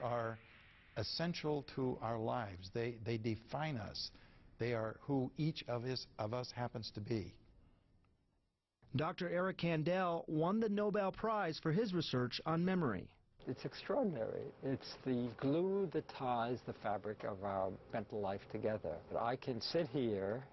are essential to our lives. They define us. They are who each of us happens to be. Dr. Eric Kandel won the Nobel Prize for his research on memory. It's extraordinary. It's the glue that ties the fabric of our mental life together. I can sit here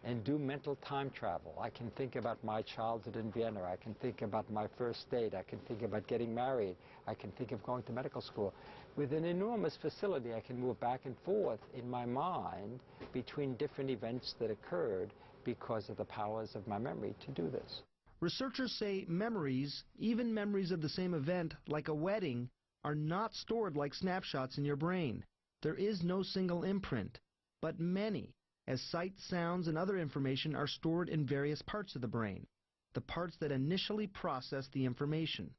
and do mental time travel. I can think about my childhood in Vienna. I can think about my first date. I can think about getting married. I can think of going to medical school. With an enormous facility, I can move back and forth in my mind between different events that occurred because of the powers of my memory to do this. Researchers say memories, even memories of the same event, like a wedding, are not stored like snapshots in your brain. There is no single imprint, but many, as sights, sounds, and other information are stored in various parts of the brain, the parts that initially process the information.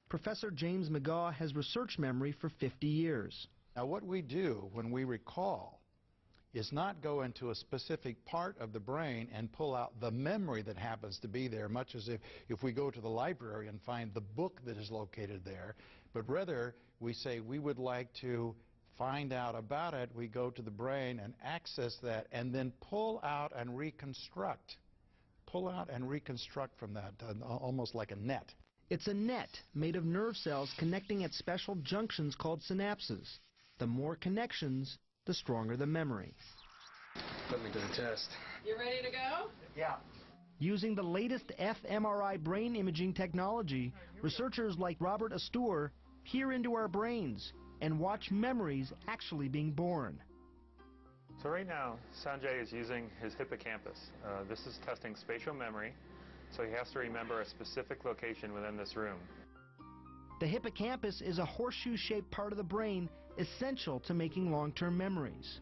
Professor James McGaugh has researched memory for 50 years. Now, what we do when we recall is not go into a specific part of the brain and pull out the memory that happens to be there, much as if we go to the library and find the book that is located there, but rather we say we would like to find out about it. We go to the brain and access that and then pull out and reconstruct from that, almost like a net. It's a net made of nerve cells connecting at special junctions called synapses. The more connections, the stronger the memory. Put me to the test. You ready to go? Yeah. Using the latest fMRI brain imaging technology, researchers like Robert Astor peer into our brains and watch memories actually being born. So right now, Sanjay is using his hippocampus. This is testing spatial memory, so he has to remember a specific location within this room. The hippocampus is a horseshoe-shaped part of the brain essential to making long-term memories.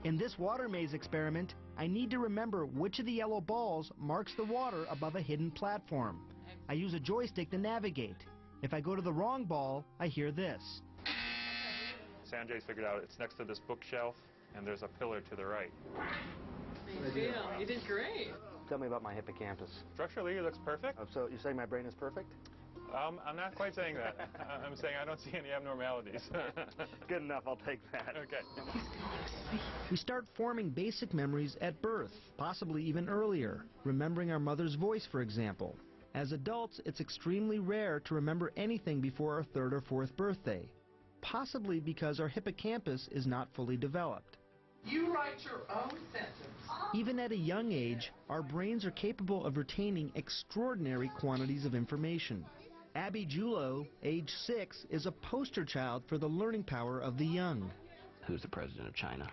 In this water maze experiment, I need to remember which of the yellow balls marks the water above a hidden platform. I use a joystick to navigate. If I go to the wrong ball, I hear this. Sanjay's figured out it's next to this bookshelf, and there's a pillar to the right. How do you feel? You did great. Tell me about my hippocampus. Structurally, it looks perfect. So you're saying my brain is perfect? I'm not quite saying that. I'm saying I don't see any abnormalities. Good enough, I'll take that. Okay. We start forming basic memories at birth, possibly even earlier, remembering our mother's voice, for example. As adults, it's extremely rare to remember anything before our 3rd or 4th birthday, possibly because our hippocampus is not fully developed. You write your own sentence. Even at a young age, our brains are capable of retaining extraordinary quantities of information. Abby Julo, age 6, is a poster child for the learning power of the young. Who's the president of China?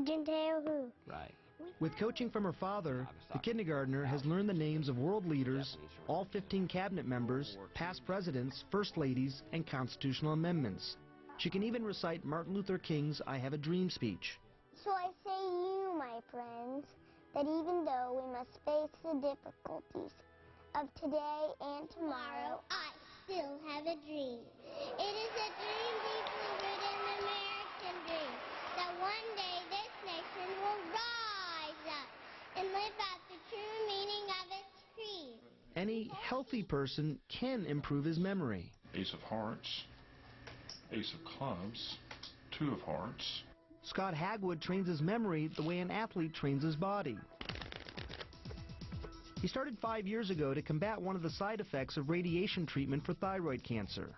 Jintao. Right. With coaching from her father, the kindergartner has learned the names of world leaders, all 15 cabinet members, past presidents, first ladies, and constitutional amendments. She can even recite Martin Luther King's I Have a Dream speech. So I say you, my friends, that even though we must face the difficulties of today and tomorrow, I still have a dream. It is a dream deeply rooted in the American dream, that one day this nation will rise up and live out the true meaning of its creed. Any healthy person can improve his memory. Ace of hearts, ace of clubs, 2 of hearts. Scott Hagwood trains his memory the way an athlete trains his body. He started 5 years ago to combat one of the side effects of radiation treatment for thyroid cancer,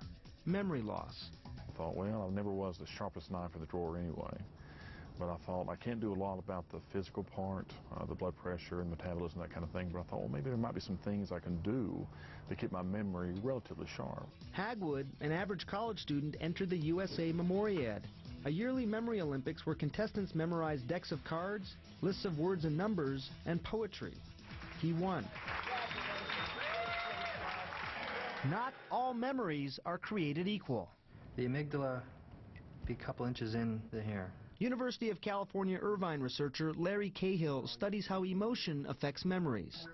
memory loss. I thought, well, I never was the sharpest knife in the drawer anyway. But I thought, I can't do a lot about the physical part, the blood pressure and metabolism, that kind of thing. But I thought, well, maybe there might be some things I can do to keep my memory relatively sharp. Hagwood, an average college student, entered the USA Memoriad, a yearly memory Olympics where contestants memorized decks of cards, lists of words and numbers, and poetry. He won. Not all memories are created equal. The amygdala be a couple inches in the hair. University of California Irvine researcher Larry Cahill studies how emotion affects memories.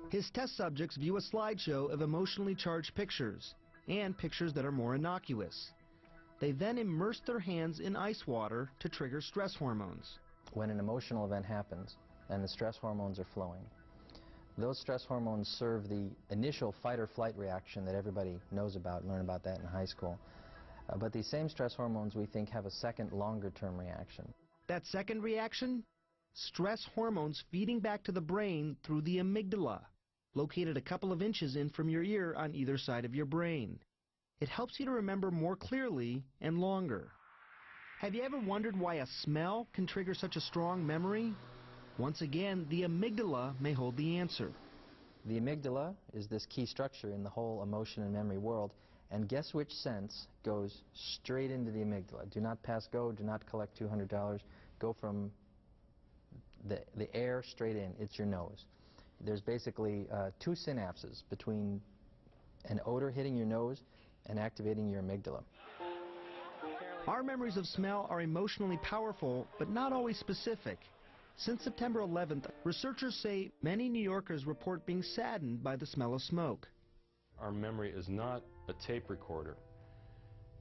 His test subjects view a slideshow of emotionally charged pictures and pictures that are more innocuous. They then immerse their hands in ice water to trigger stress hormones. When an emotional event happens and the stress hormones are flowing, Those stress hormones serve the initial fight or flight reaction that everybody knows about, learn about that in high school. But these same stress hormones, we think, have a second, longer-term reaction. That second reaction? Stress hormones feeding back to the brain through the amygdala, located a couple of inches in from your ear on either side of your brain. It helps you to remember more clearly and longer. Have you ever wondered why a smell can trigger such a strong memory? Once again, the amygdala may hold the answer. The amygdala is this key structure in the whole emotion and memory world, and guess which sense goes straight into the amygdala? Do not pass go, do not collect $200, go from the air straight in. It's your nose. There's basically two synapses between an odor hitting your nose and activating your amygdala. Our memories of smell are emotionally powerful, but not always specific. Since September 11th, researchers say many New Yorkers report being saddened by the smell of smoke. Our memory is not a tape recorder,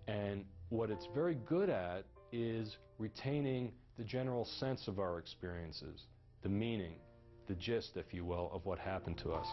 and what it's very good at is retaining the general sense of our experiences, the meaning, the gist, if you will, of what happened to us.